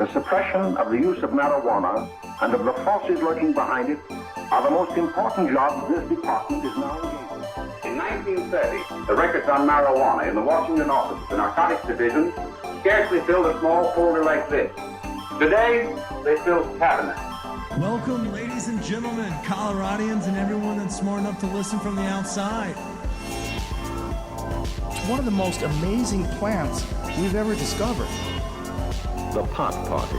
the suppression of the use of marijuana and of the forces lurking behind it are the most important jobs this department is now engaged in. In 1930, the records on marijuana in the Washington office of the Narcotics Division scarcely filled a small folder like this. Today, they fill cabinets. Welcome, ladies and gentlemen, Coloradians and everyone that's smart enough to listen from the outside. One of the most amazing plants we've ever discovered. The pot party,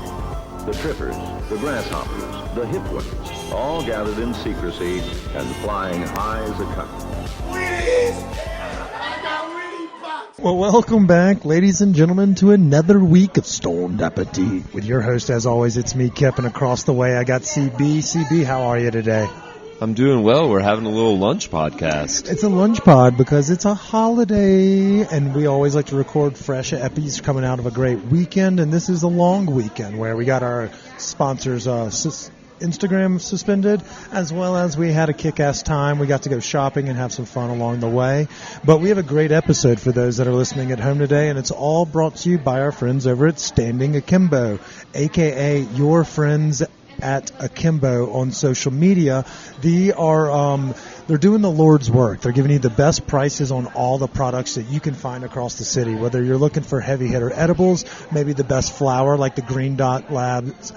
the trippers, the grasshoppers, the hip ones, all gathered in secrecy and flying high as a kite. Well, welcome back, ladies and gentlemen, to another week of Stoned Appetit. With your host, as always, it's me, Kip, and across the way, I got CB. CB, how are you today? I'm doing well. We're having a little lunch podcast. It's a lunch pod because it's a holiday, and we always like to record fresh epis coming out of a great weekend, and this is a long weekend where we got our sponsors' Instagram suspended, as well as we had a kick-ass time. We got to go shopping and have some fun along the way. But we have a great episode for those that are listening at home today, and it's all brought to you by our friends over at Standing Akimbo, a.k.a. your friends at Akimbo on social media. They're doing the Lord's work. They're giving you the best prices on all the products that you can find across the city, whether you're looking for heavy hitter edibles, maybe the best flower like the Green Dot Labs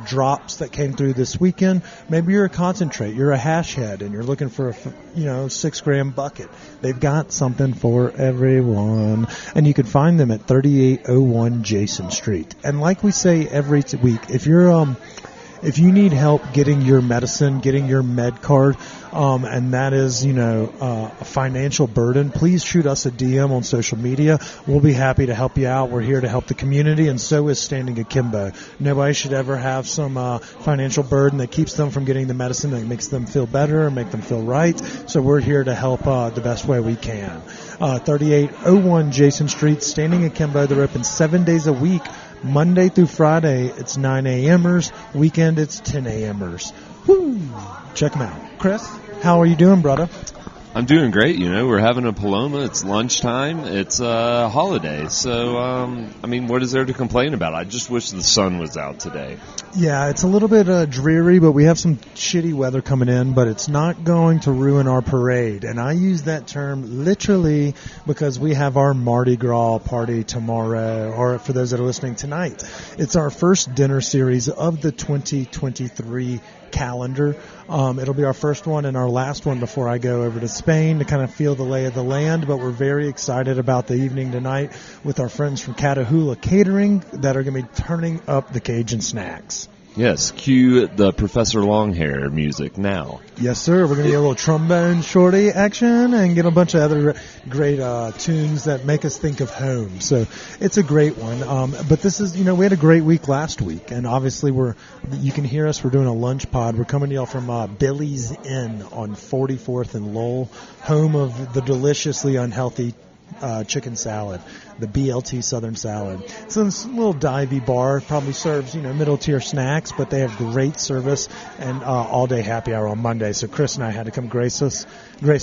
drops that came through this weekend. Maybe you're a concentrate, you're a hash head, and you're looking for a 6-gram bucket. They've got something for everyone, and you can find them at 3801 Jason Street. And like we say every week, if you need help getting your medicine, getting your med card, and that is, a financial burden, please shoot us a DM on social media. We'll be happy to help you out. We're here to help the community, and so is Standing Akimbo. Nobody should ever have some financial burden that keeps them from getting the medicine that makes them feel better and make them feel right. So we're here to help the best way we can. 3801 Jason Street, Standing Akimbo. They're open 7 days a week. Monday through Friday, it's 9 a.m.ers. Weekend, it's 10 a.m.ers. Woo! Check them out. Chris, how are you doing, brother? I'm doing great. We're having a Paloma. It's lunchtime. It's a holiday. So, what is there to complain about? I just wish the sun was out today. Yeah, it's a little bit dreary, but we have some shitty weather coming in, but it's not going to ruin our parade. And I use that term literally because we have our Mardi Gras party tomorrow, or for those that are listening tonight. It's our first dinner series of the 2023 calendar. It'll be our first one and our last one before I go over to Spain to kind of feel the lay of the land, but we're very excited about the evening tonight with our friends from Catahoula Catering that are going to be turning up the Cajun snacks. Yes, cue the Professor Longhair music now. Yes, sir. We're going to get a little trombone shorty action and get a bunch of other great tunes that make us think of home. So it's a great one. But this is, we had a great week last week, and obviously you can hear us. We're doing a lunch pod. We're coming to y'all from Billy's Inn on 44th and Lowell, home of the deliciously unhealthy chicken salad, the BLT Southern Salad. So this little divey bar probably serves, middle tier snacks, but they have great service and all day happy hour on Monday. So Chris and I had to come grace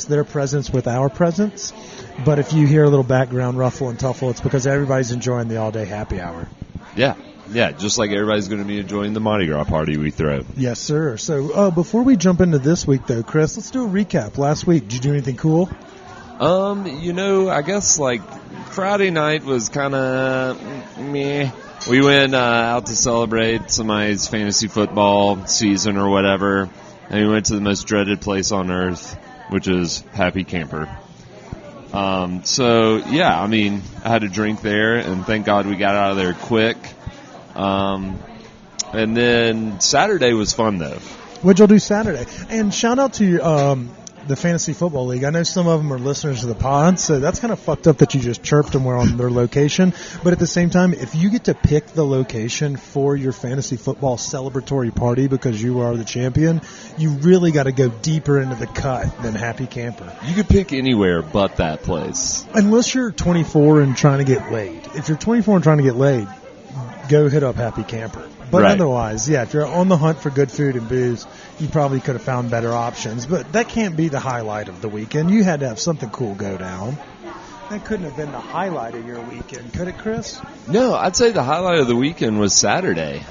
their presence with our presence. But if you hear a little background ruffle and tuffle, it's because everybody's enjoying the all day happy hour. Yeah, just like everybody's going to be enjoying the Mardi Gras party we throw. Yes, sir. So before we jump into this week, though, Chris, let's do a recap. Last week, did you do anything cool? I guess Friday night was kind of meh. We went out to celebrate somebody's fantasy football season or whatever, and we went to the most dreaded place on earth, which is Happy Camper. I had a drink there, and thank God we got out of there quick. And then Saturday was fun, though. What'd y'all do Saturday? And shout out to the Fantasy Football League. I know some of them are listeners of the pod, so that's kind of fucked up that you just chirped them. We're on their location. But at the same time, if you get to pick the location for your fantasy football celebratory party because you are the champion, you really got to go deeper into the cut than Happy Camper. You could pick anywhere but that place. Unless you're 24 and trying to get laid. If you're 24 and trying to get laid, go hit up Happy Camper. But right. Otherwise, if you're on the hunt for good food and booze, you probably could have found better options. But that can't be the highlight of the weekend. You had to have something cool go down. That couldn't have been the highlight of your weekend, could it, Chris? No, I'd say the highlight of the weekend was Saturday.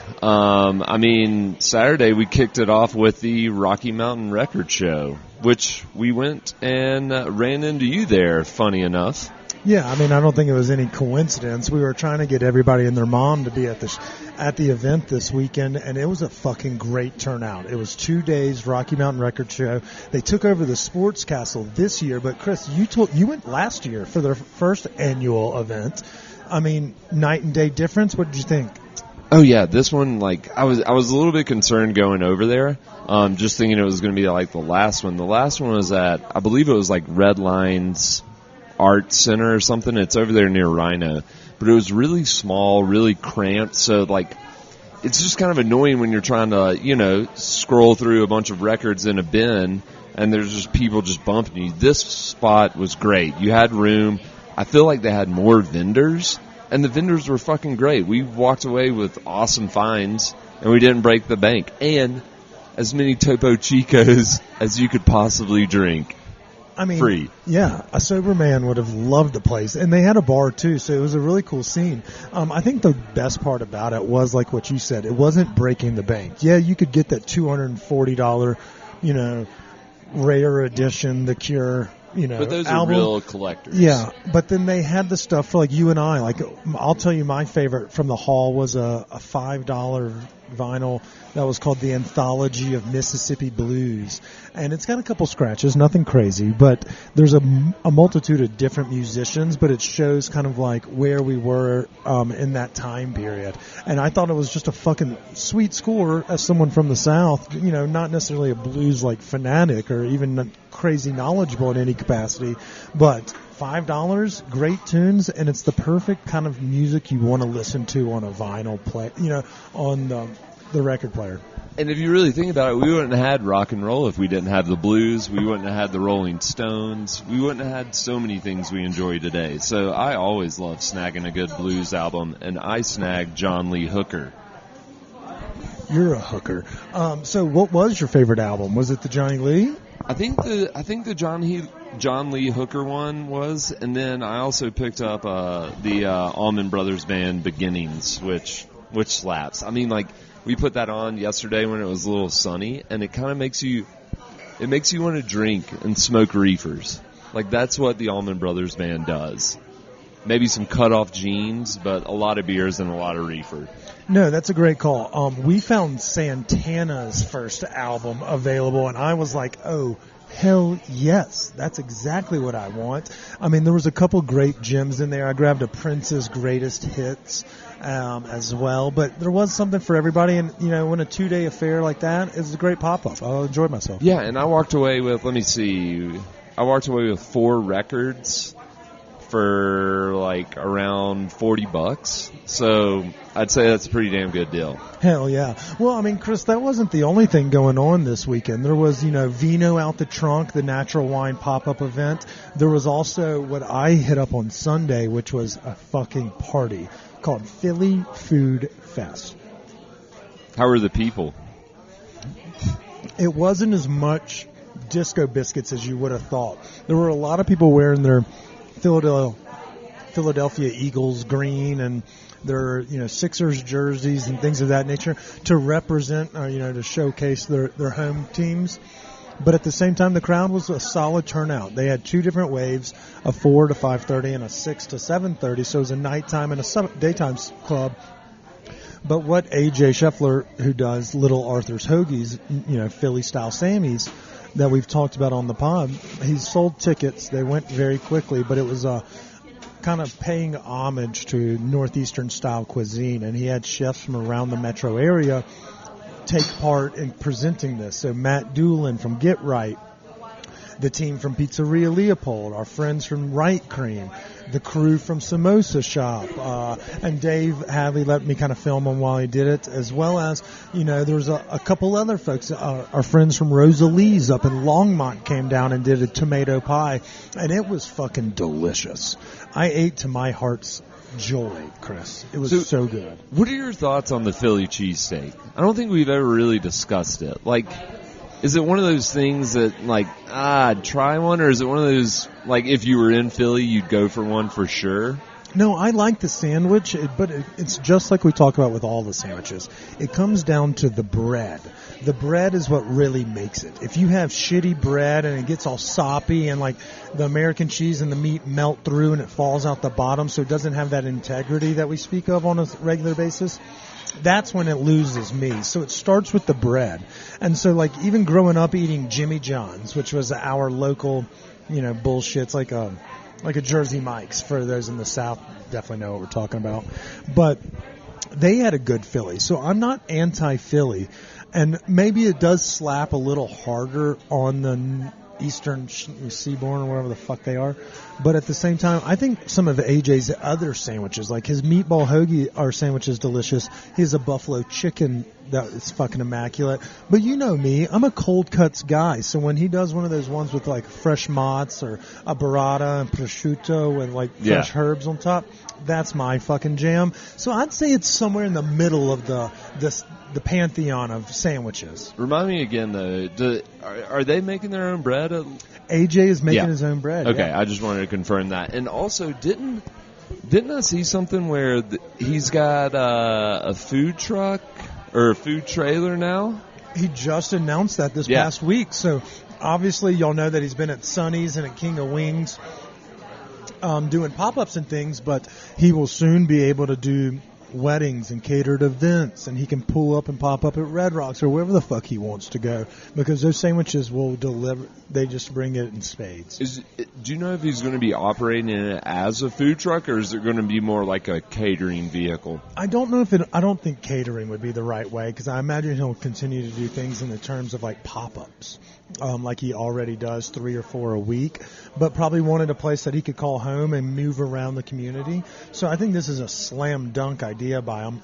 Saturday we kicked it off with the Rocky Mountain Record Show, which we went and ran into you there, funny enough. Yeah, I don't think it was any coincidence. We were trying to get everybody and their mom to be at the event this weekend, and it was a fucking great turnout. It was 2 days, Rocky Mountain Record Show. They took over the Sports Castle this year, but Chris, you went last year for their first annual event. Night and day difference. What did you think? Oh yeah, this one, I was a little bit concerned going over there, just thinking it was going to be like the last one. The last one was at, I believe it was like Red Lines Art Center or something. It's over there near Rhino, but it was really small, really cramped. So it's just kind of annoying when you're trying to, scroll through a bunch of records in a bin and there's just people just bumping you. This spot was great. You had room. I feel like they had more vendors, and the vendors were fucking great. We walked away with awesome finds, and we didn't break the bank. And as many Topo Chicos as you could possibly drink. Free. Yeah, a sober man would have loved the place. And they had a bar, too, so it was a really cool scene. I think the best part about it was, like what you said, it wasn't breaking the bank. Yeah, you could get that $240, rare edition, The Cure, but those album. Are real collectors. Yeah, but then they had the stuff for like you and I. Like, I'll tell you, my favorite from the hall was a $5 vinyl that was called The Anthology of Mississippi Blues, and it's got a couple scratches, nothing crazy, but there's a multitude of different musicians, but it shows kind of like where we were in that time period. And I thought it was just a fucking sweet score as someone from the South, not necessarily a blues like fanatic or even crazy knowledgeable in any capacity, but $5, great tunes, and it's the perfect kind of music you want to listen to on a vinyl play, on the record player. And if you really think about it, we wouldn't have had rock and roll if we didn't have the blues. We wouldn't have had the Rolling Stones. We wouldn't have had so many things we enjoy today. So I always love snagging a good blues album, and I snagged John Lee Hooker. You're a hooker. So what was your favorite album? Was it the Johnny Lee? I think the John Lee Hooker one was, and then I also picked up the Allman Brothers Band Beginnings, which slaps. We put that on yesterday when it was a little sunny, and it kind of makes you want to drink and smoke reefers. That's what the Allman Brothers Band does. Maybe some cut-off jeans, but a lot of beers and a lot of reefer. No, that's a great call. We found Santana's first album available, and I was like, oh, hell yes. That's exactly what I want. There was a couple great gems in there. I grabbed a Prince's Greatest Hits as well, but there was something for everybody, and, when a 2-day affair like that is a great pop-up. I'll enjoy myself. Yeah, and I walked away with, 4 records for around $40. So I'd say that's a pretty damn good deal. Hell yeah. Well, Chris, that wasn't the only thing going on this weekend. There was, Vino Out the Trunk, the natural wine pop-up event. There was also what I hit up on Sunday, which was a fucking party called Philly Food Fest. How were the people? It wasn't as much disco biscuits as you would have thought. There were a lot of people wearing their Philadelphia Eagles green and their Sixers jerseys and things of that nature to represent to showcase their home teams. But at the same time, the crowd was a solid turnout. They had 2 different waves, a 4 to 5:30 and a 6 to 7:30. So it was a nighttime and a daytime club. But what A.J. Scheffler, who does Little Arthur's Hoagies, Philly-style Sammys, that we've talked about on the pod, he sold tickets. They went very quickly, but it was kind of paying homage to Northeastern-style cuisine, and he had chefs from around the metro area take part in presenting this. So Matt Doolin from Get Right, the team from Pizzeria Leopold, our friends from Right Cream, the crew from Samosa Shop, and Dave Hadley let me kind of film him while he did it, as well as, there's a couple other folks. Our friends from Rosalie's up in Longmont came down and did a tomato pie, and it was fucking delicious. I ate to my heart's joy, Chris. It was so good. What are your thoughts on the Philly cheesesteak? I don't think we've ever really discussed it. is it one of those things that, like, I'd try one, or is it one of those, like, if you were in Philly, you'd go for one for sure? No, I like the sandwich, but it's just like we talk about with all the sandwiches. It comes down to the bread. The bread is what really makes it. If you have shitty bread and it gets all soppy and like the American cheese and the meat melt through and it falls out the bottom, so it doesn't have that integrity that we speak of on a regular basis, that's when it loses me. So it starts with the bread. And so like even growing up eating Jimmy John's, which was our local, bullshit, it's like a Jersey Mike's for those in the South, definitely know what we're talking about. But they had a good Philly. So I'm not anti-Philly. And maybe it does slap a little harder on the Eastern Seabourn or whatever the fuck they are. But at the same time, I think some of AJ's other sandwiches, like his meatball hoagie, our sandwich is delicious. He has a buffalo chicken that is fucking immaculate. But you know me, I'm a cold cuts guy. So when he does one of those ones with like fresh mozz or a burrata and prosciutto and like fresh herbs on top, that's my fucking jam. So I'd say it's somewhere in the middle of the pantheon of sandwiches. Remind me again, though, are they making their own bread? AJ is making his own bread. Okay, yeah. I just wanted to confirm that. And also, didn't I see something where he's got a food truck or a food trailer now? He just announced that this past week. So obviously, y'all know that he's been at Sonny's and at King of Wings doing pop-ups and things, but he will soon be able to do weddings and catered events, and he can pull up and pop up at Red Rocks or wherever the fuck he wants to go, because those sandwiches will deliver. They just bring it in spades. Do you know if he's going to be operating it as a food truck, or is it going to be more like a catering vehicle? I don't know I don't think catering would be the right way, because I imagine he'll continue to do things in the terms of like pop-ups, like he already does 3 or 4 a week, but probably wanted a place that he could call home and move around the community. So I think this is a slam dunk idea by him.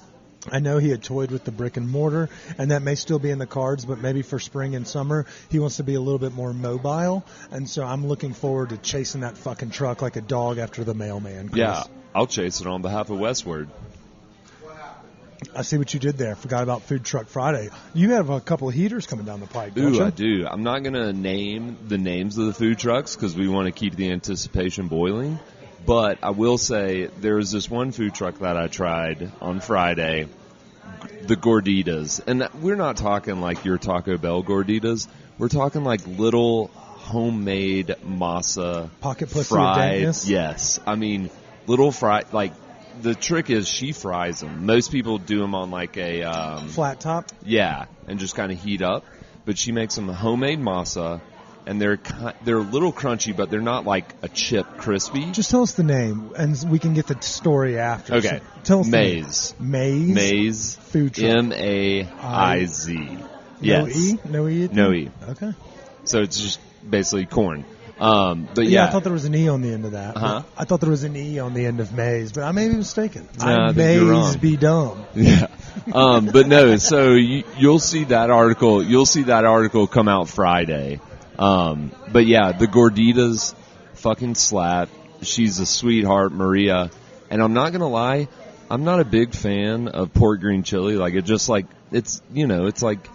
I know he had toyed with the brick and mortar, and that may still be in the cards, but maybe for spring and summer, he wants to be a little bit more mobile. And so I'm looking forward to chasing that fucking truck like a dog after the mailman. Yeah, I'll chase it on behalf of Westward. I see what you did there. Forgot about Food Truck Friday. You have a couple of heaters coming down the pike, don't you? I do. I'm not going to name the names of the food trucks because we want to keep the anticipation boiling. But I will say there was this one food truck that I tried on Friday, the Gorditas. And we're not talking like your Taco Bell Gorditas. We're talking like little homemade masa pocket pussy fried. Of dankness? Yes. I mean, little fried, like, the trick is she fries them. Most people do them on like a flat top. Yeah, and just kind of heat up. But she makes them homemade masa, and they're a little crunchy, but they're not like a chip crispy. Just tell us the name, and we can get the story after. Okay, so tell us Maize. Maize food truck. M-A-I-Z. Yes. No E. No E. Okay. So it's just basically corn. But yeah, I thought there was an E on the end of that. Uh-huh. I thought there was an E on the end of maize, but I may be mistaken. No, I think maize you're wrong. Be dumb. Yeah. But no, so you'll see that article. You'll see that article come out Friday. But yeah, the Gorditas fucking slap. She's a sweetheart, Maria. And I'm not gonna lie, I'm not a big fan of pork green chili. Like, it just like it's like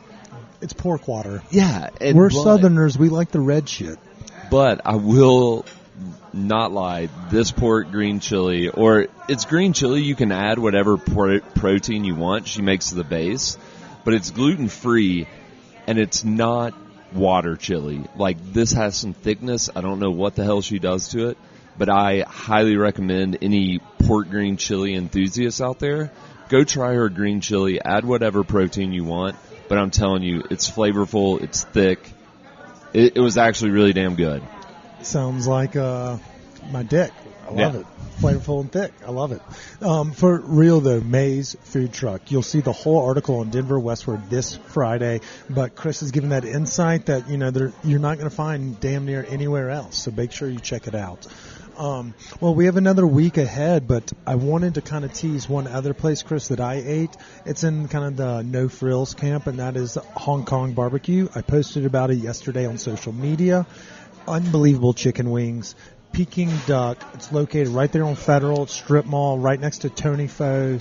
it's pork water. Yeah, we're Southerners. We like the red shit. But I will not lie, this pork green chili, or it's green chili, you can add whatever protein you want. She makes the base, but it's gluten-free, and it's not water chili. Like, this has some thickness. I don't know what the hell she does to it, but I highly recommend any pork green chili enthusiasts out there, go try her green chili, add whatever protein you want, but I'm telling you, it's flavorful, it's thick. It was actually really damn good. Sounds like my dick. I love it. Flavorful and thick. I love it. For real, though, Maize Food Truck. You'll see the whole article on Denver Westward this Friday. But Chris has given that insight that, you're not going to find damn near anywhere else. So make sure you check it out. Well, we have another week ahead, but I wanted to kind of tease one other place, Chris, that I ate. It's in kind of the No Frills camp, and that is Hong Kong Barbecue. I posted about it yesterday on social media. Unbelievable chicken wings. Peking duck. It's located right there on Federal Strip Mall, right next to Tony Pho,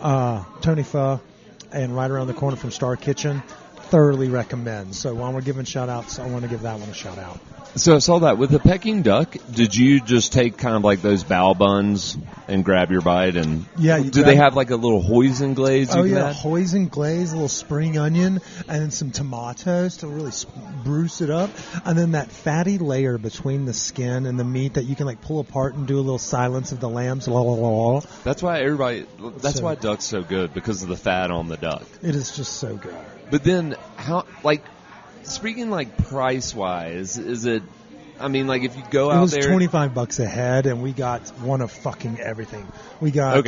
and right around the corner from Star Kitchen. thoroughly recommend. So while we're giving shout-outs, I want to give that one a shout-out. So I saw that with the Peking duck. Did you just take kind of like those bao buns and grab your bite? And yeah, do they have like a little hoisin glaze? Oh yeah, hoisin glaze, a little spring onion, and then some tomatoes to really spruce it up, and then that fatty layer between the skin and the meat that you can like pull apart and do a little Silence of the Lambs. La, la, la, la. That's why why duck's so good, because of the fat on the duck. It is just so good. But then speaking like price wise, is it? I mean, like if you go out there, it was $25 a head, and we got one of fucking everything. We got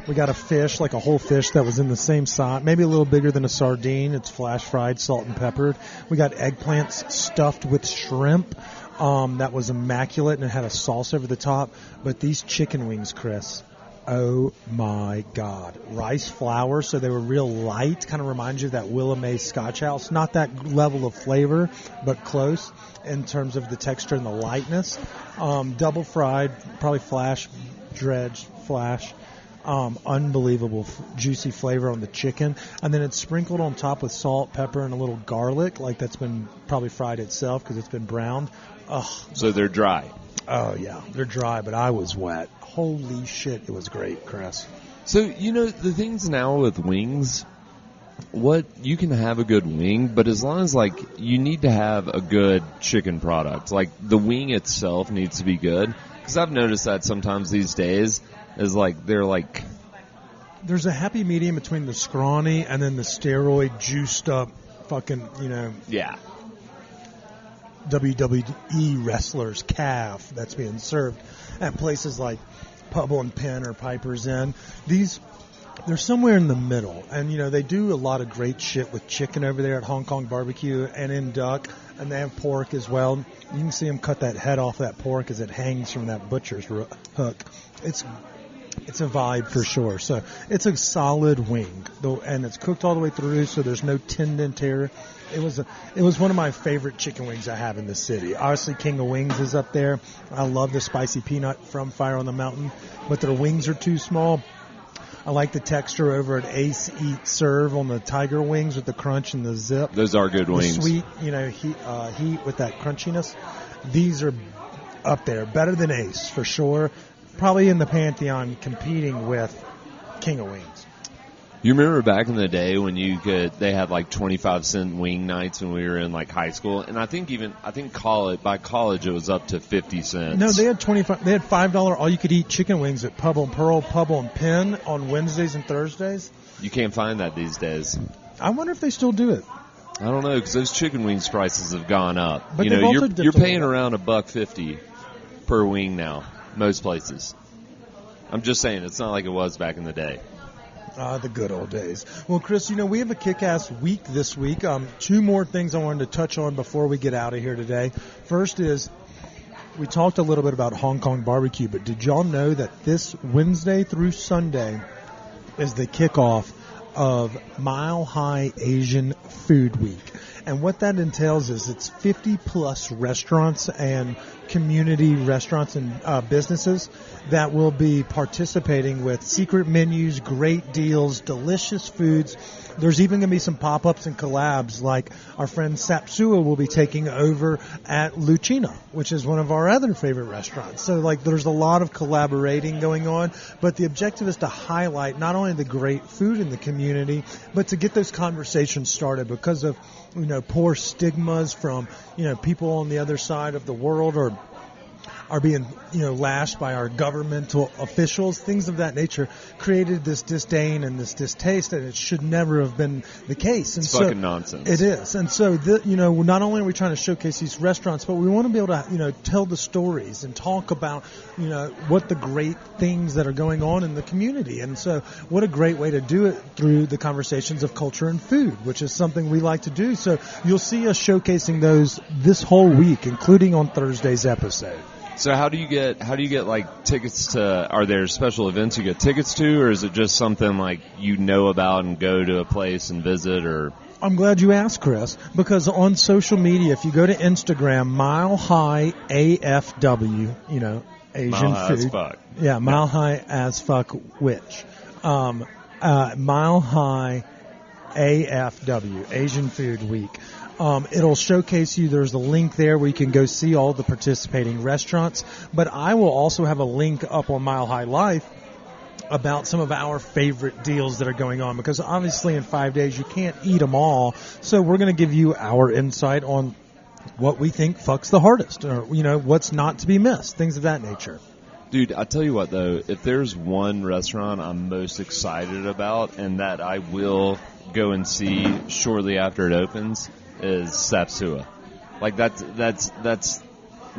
we got a fish, like a whole fish that was in the same size, maybe a little bigger than a sardine. It's flash fried, salt and peppered. We got eggplants stuffed with shrimp. That was immaculate, and it had a sauce over the top. But these chicken wings, Chris. Oh my God. Rice flour, so they were real light, kind of reminds you of that Willa May Scotch House. Not that level of flavor, but close in terms of the texture and the lightness. Double fried, probably dredged flash. Unbelievable juicy flavor on the chicken. And then it's sprinkled on top with salt, pepper, and a little garlic, like that's been probably fried itself because it's been browned. Ugh. So they're dry. Oh, yeah. They're dry, but I was wet. Holy shit, it was great, Chris. So, the things now with wings, you can have a good wing, but as long as, you need to have a good chicken product. Like, the wing itself needs to be good. Because I've noticed that sometimes these days is, there's a happy medium between the scrawny and then the steroid juiced up fucking, Yeah. WWE wrestlers calf that's being served at places like Pubble and Penn or Piper's Inn. They're somewhere in the middle, and they do a lot of great shit with chicken over there at Hong Kong Barbecue and in duck, and they have pork as well. You can see them cut that head off that pork as it hangs from that butcher's hook. It's a vibe for sure. So it's a solid wing, though, and it's cooked all the way through, so there's no tendon tear. It was one of my favorite chicken wings I have in the city. Obviously, King of Wings is up there. I love the spicy peanut from Fire on the Mountain, but their wings are too small. I like the texture over at Ace Eat Serve on the tiger wings with the crunch and the zip. Those are good wings. The sweet, heat with that crunchiness. These are up there, better than Ace for sure. Probably in the pantheon, competing with King of Wings. You remember back in the day when they had 25-cent wing nights when we were in high school, and I think by college it was up to 50 cents. No, they had $5 all you could eat chicken wings at Pubble and Pearl, Pubble and Penn on Wednesdays and Thursdays. You can't find that these days. I wonder if they still do it. I don't know, because those chicken wings prices have gone up. But you're paying around $1.50 per wing now, most places. I'm just saying, it's not like it was back in the day. The good old days. Well, Chris, we have a kick-ass week this week. Two more things I wanted to touch on before we get out of here today. First is, we talked a little bit about Hong Kong barbecue, but did y'all know that this Wednesday through Sunday is the kickoff of Mile High Asian Food Week? And what that entails is it's 50-plus restaurants and community restaurants and businesses that will be participating with secret menus, great deals, delicious foods. There's even going to be some pop-ups and collabs, like our friend Sapsua will be taking over at Lucina, which is one of our other favorite restaurants. So, there's a lot of collaborating going on, but the objective is to highlight not only the great food in the community, but to get those conversations started because of, poor stigmas from, people on the other side of the world are being, lashed by our governmental officials, things of that nature, created this disdain and this distaste, and it should never have been the case. And it's fucking nonsense. It is. And so, not only are we trying to showcase these restaurants, but we want to be able to, tell the stories and talk about, what the great things that are going on in the community. And so, what a great way to do it through the conversations of culture and food, which is something we like to do. So, you'll see us showcasing those this whole week, including on Thursday's episode. So how do you get tickets to, are there special events you get tickets to, or is it just something about and go to a place and visit? Or I'm glad you asked, Chris, because on social media, if you go to Instagram, Mile High AFW, Asian Mile High food. As fuck. Yeah, Mile High as fuck which. Mile High AFW, Asian Food Week. It'll showcase you. There's a link there where you can go see all the participating restaurants. But I will also have a link up on Mile High Life about some of our favorite deals that are going on, because obviously in 5 days you can't eat them all. So we're going to give you our insight on what we think fucks the hardest, or, what's not to be missed, things of that nature. Dude, I tell you what, though, if there's one restaurant I'm most excited about and that I will go and see shortly after it opens is Sapsua. Like, that's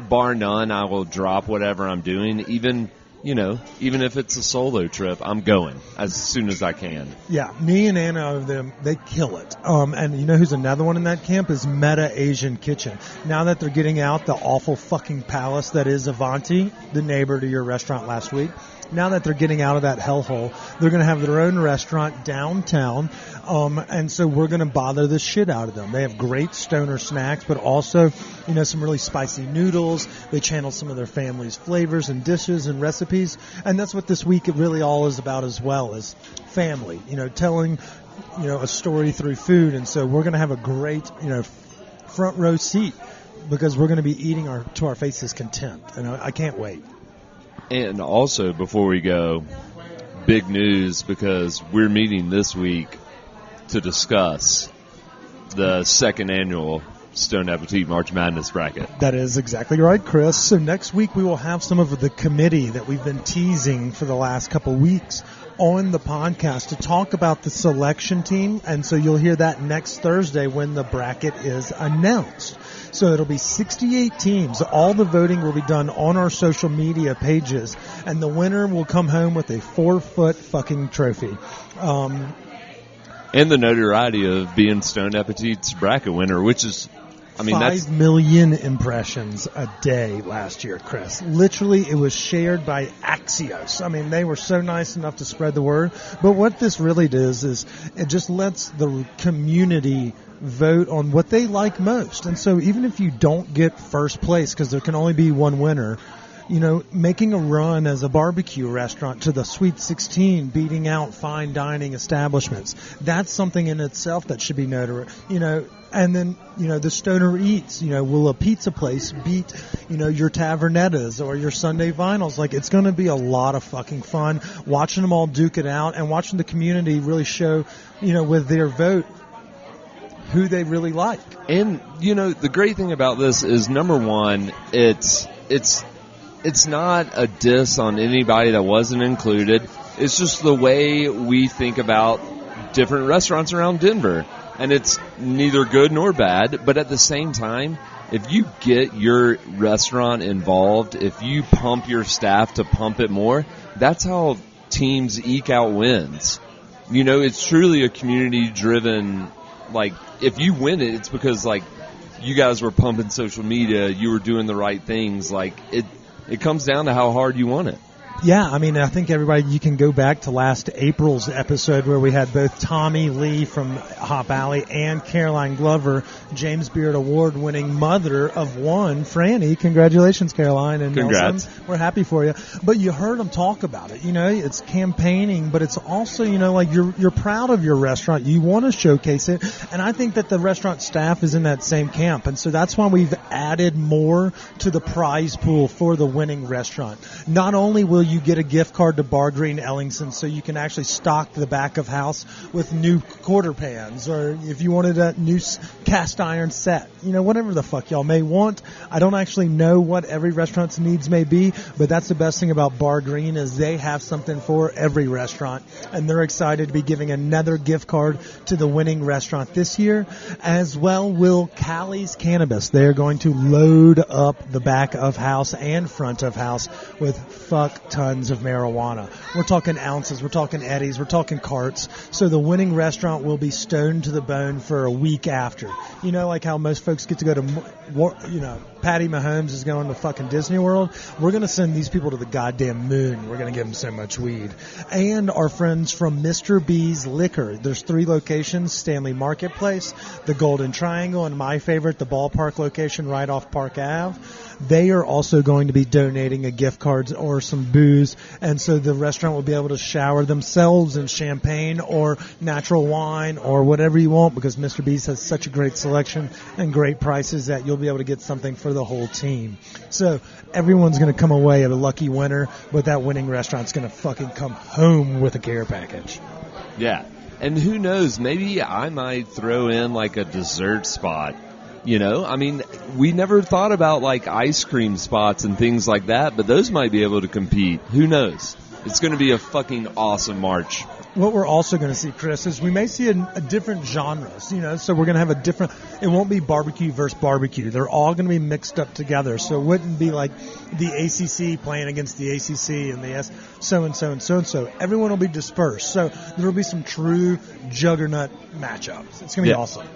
bar none. I will drop whatever I'm doing, even if it's a solo trip, I'm going as soon as I can. Yeah, me and Anna of them, they kill it. And you know who's another one in that camp is Meta Asian Kitchen. Now that they're getting out the awful fucking palace that is Avanti, the neighbor to your restaurant last week, now that they're getting out of that hellhole, they're going to have their own restaurant downtown. And so we're going to bother the shit out of them. They have great stoner snacks, but also, some really spicy noodles. They channel some of their family's flavors and dishes and recipes. And that's what this week really all is about as well, is family, telling, a story through food. And so we're going to have a great, front row seat, because we're going to be eating to our faces' content. And I can't wait. And also, before we go, big news, because we're meeting this week to discuss the second annual Stone Appetit March Madness bracket. That is exactly right, Chris. So next week we will have some of the committee that we've been teasing for the last couple weeks on the podcast to talk about the selection team. And so you'll hear that next Thursday when the bracket is announced. So it'll be 68 teams. All the voting will be done on our social media pages, and the winner will come home with a 4-foot fucking trophy. And the notoriety of being Stone Appetit's bracket winner, which is, 5 million impressions a day last year, Chris. Literally, it was shared by Axios. They were so nice enough to spread the word. But what this really does is it just lets the community vote on what they like most. And so even if you don't get first place, because there can only be one winner, making a run as a barbecue restaurant to the Sweet 16, beating out fine dining establishments, that's something in itself that should be noted. And then, the Stoner Eats, will a pizza place beat, your Tavernettas or your Sunday Vinyls? Like, it's going to be a lot of fucking fun watching them all duke it out and watching the community really show, with their vote, who they really like. And, the great thing about this is, number one, it's not a diss on anybody that wasn't included. It's just the way we think about different restaurants around Denver. And it's neither good nor bad, but at the same time, if you get your restaurant involved, if you pump your staff to pump it more, that's how teams eke out wins. It's truly a community-driven, if you win it, it's because, you guys were pumping social media, you were doing the right things. It comes down to how hard you want it. Yeah, I think everybody, you can go back to last April's episode where we had both Tommy Lee from Hop Alley and Caroline Glover, James Beard Award-winning mother of one, Franny. Congratulations, Caroline and Congrats. Nelson. We're happy for you. But you heard them talk about it. It's campaigning, but it's also, you're proud of your restaurant. You want to showcase it. And I think that the restaurant staff is in that same camp. And so that's why we've added more to the prize pool for the winning restaurant. Not only will you get a gift card to Bar Green Ellingson so you can actually stock the back of house with new quarter pans, or if you wanted a new cast iron set, whatever the fuck y'all may want. I don't actually know what every restaurant's needs may be, but that's the best thing about Bar Green is they have something for every restaurant, and they're excited to be giving another gift card to the winning restaurant this year, as well will Callie's Cannabis. They're going to load up the back of house and front of house with fuck tons of marijuana. We're talking ounces, we're talking eddies, we're talking carts. So the winning restaurant will be stoned to the bone for a week after. Like how most folks get to go to, Patty Mahomes is going to fucking Disney World. We're going to send these people to the goddamn moon. We're going to give them so much weed. And our friends from Mr. B's Liquor. There's 3 locations, Stanley Marketplace, the Golden Triangle, and my favorite, the Ballpark location right off Park Ave. they are also going to be donating a gift card or some booze, and so the restaurant will be able to shower themselves in champagne or natural wine or whatever you want, because Mr. B's has such a great selection and great prices that you'll be able to get something for the whole team. So everyone's going to come away a lucky winner, but that winning restaurant's going to fucking come home with a care package. Yeah. And who knows, maybe I might throw in like a dessert spot. You know, I mean, we never thought about like ice cream spots and things like that, but those might be able to compete. Who knows? It's going to be a fucking awesome March. What we're also going to see, Chris, is we may see a different genres, you know, so we're going to have a different, it won't be barbecue versus barbecue. They're all going to be mixed up together, so it wouldn't be like the ACC playing against the ACC and the so-and-so and so-and-so. Everyone will be dispersed, so there will be some true juggernaut matchups. It's going to be awesome.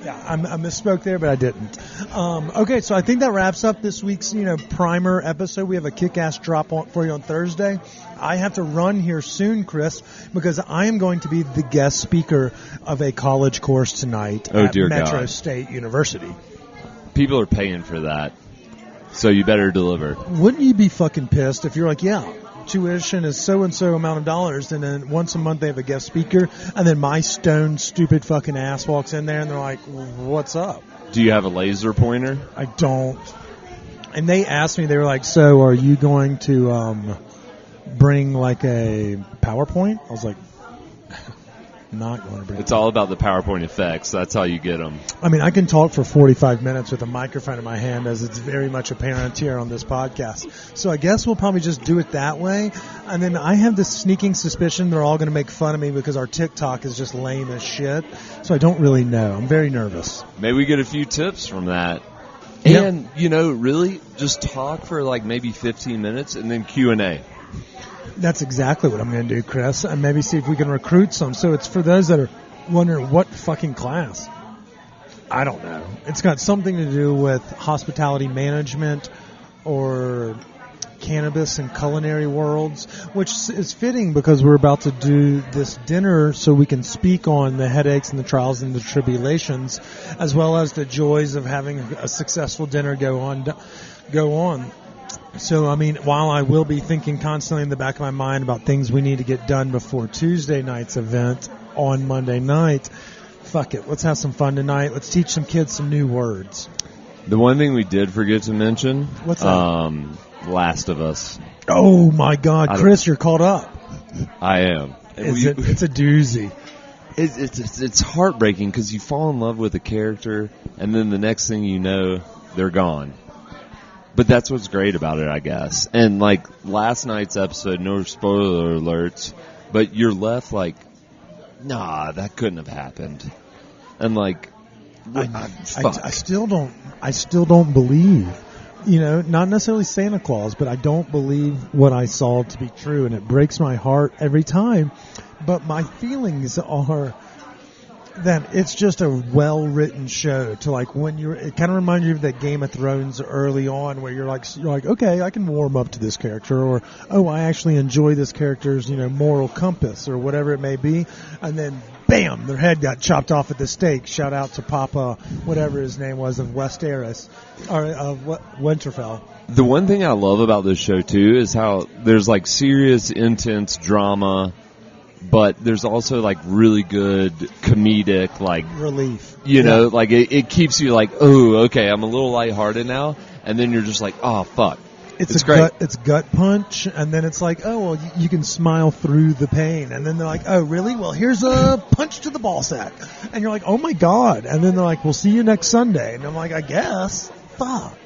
Yeah, I misspoke there, but I didn't. Okay, so I think that wraps up this week's, primer episode. We have a kick-ass drop for you on Thursday. I have to run here soon, Chris, because I am going to be the guest speaker of a college course tonight at Metro State University. People are paying for that, so you better deliver. Wouldn't you be fucking pissed if you're like, yeah, tuition is so-and-so amount of dollars, and then once a month they have a guest speaker, and then my stone, stupid fucking ass walks in there, and they're like, what's up? Do you have a laser pointer? I don't. And they asked me, they were like, so are you going to bring like a PowerPoint? I was like, not going to bring. It's all about the PowerPoint effects. That's how you get them. I mean, I can talk for 45 minutes with a microphone in my hand, as it's very much apparent here on this podcast. So I guess we'll probably just do it that way. And then I have this sneaking suspicion they're all going to make fun of me because our TikTok is just lame as shit. So I don't really know. I'm very nervous. Maybe we get a few tips from that. Yep. And, really just talk for like maybe 15 minutes and then Q&A. That's exactly what I'm going to do, Chris, and maybe see if we can recruit some. So it's for those that are wondering what fucking class. I don't know. It's got something to do with hospitality management or cannabis and culinary worlds, which is fitting because we're about to do this dinner so we can speak on the headaches and the trials and the tribulations, as well as the joys of having a successful dinner go on. So, I mean, while I will be thinking constantly in the back of my mind about things we need to get done before Tuesday night's event on Monday night, fuck it. Let's have some fun tonight. Let's teach some kids some new words. The one thing we did forget to mention, what's that? Last of Us. Oh, my God. Chris, you're caught up. I am. It's a doozy. It's heartbreaking because you fall in love with a character, and then the next thing you know, they're gone. But that's what's great about it, I guess. And, like, last night's episode, no spoiler alerts, but you're left like, nah, that couldn't have happened. And, like, I still don't believe, not necessarily Santa Claus, but I don't believe what I saw to be true, and it breaks my heart every time. But my feelings are that it's just a well-written show to like when it kind of reminds you of that Game of Thrones early on where you're like, okay, I can warm up to this character, or, oh, I actually enjoy this character's, moral compass or whatever it may be. And then bam, their head got chopped off at the stake. Shout out to Papa, whatever his name was, of Westeros, or of Winterfell. The one thing I love about this show too is how there's like serious, intense drama, but there's also, like, really good comedic, like... relief. Like, it keeps you like, oh, okay, I'm a little lighthearted now. And then you're just like, oh, fuck. It's great. It's gut punch, and then it's like, oh, well, you can smile through the pain. And then they're like, oh, really? Well, here's a punch to the ball sack. And you're like, oh, my God. And then they're like, we'll see you next Sunday. And I'm like, I guess. Fuck.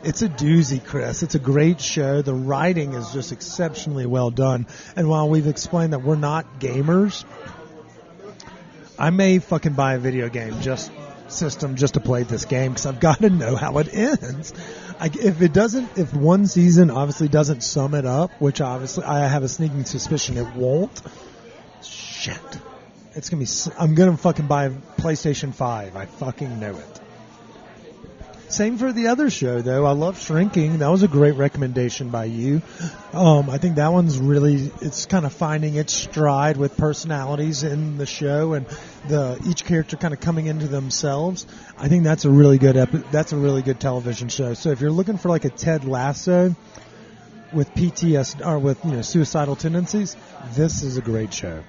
It's a doozy, Chris. It's a great show. The writing is just exceptionally well done. And while we've explained that we're not gamers, I may fucking buy a video game system just to play this game because I've got to know how it ends. If one season obviously doesn't sum it up, which obviously I have a sneaking suspicion it won't, shit. It's going to be, I'm going to fucking buy a PlayStation 5. I fucking know it. Same for the other show, though. I love Shrinking. That was a great recommendation by you. I think that one's really, it's kind of finding its stride with personalities in the show and each character kind of coming into themselves. I think that's a really good television show. So if you're looking for like a Ted Lasso with PTSD or with suicidal tendencies, this is a great show.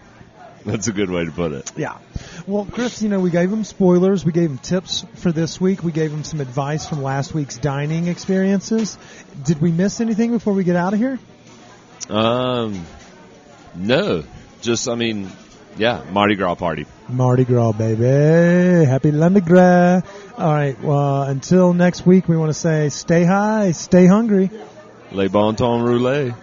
That's a good way to put it. Yeah. Well, Chris, we gave him spoilers. We gave him tips for this week. We gave him some advice from last week's dining experiences. Did we miss anything before we get out of here? No. Just, Mardi Gras party. Mardi Gras, baby. Happy Mardi Gras. All right. Well, until next week, we want to say stay high, stay hungry. Les bon temps roulés.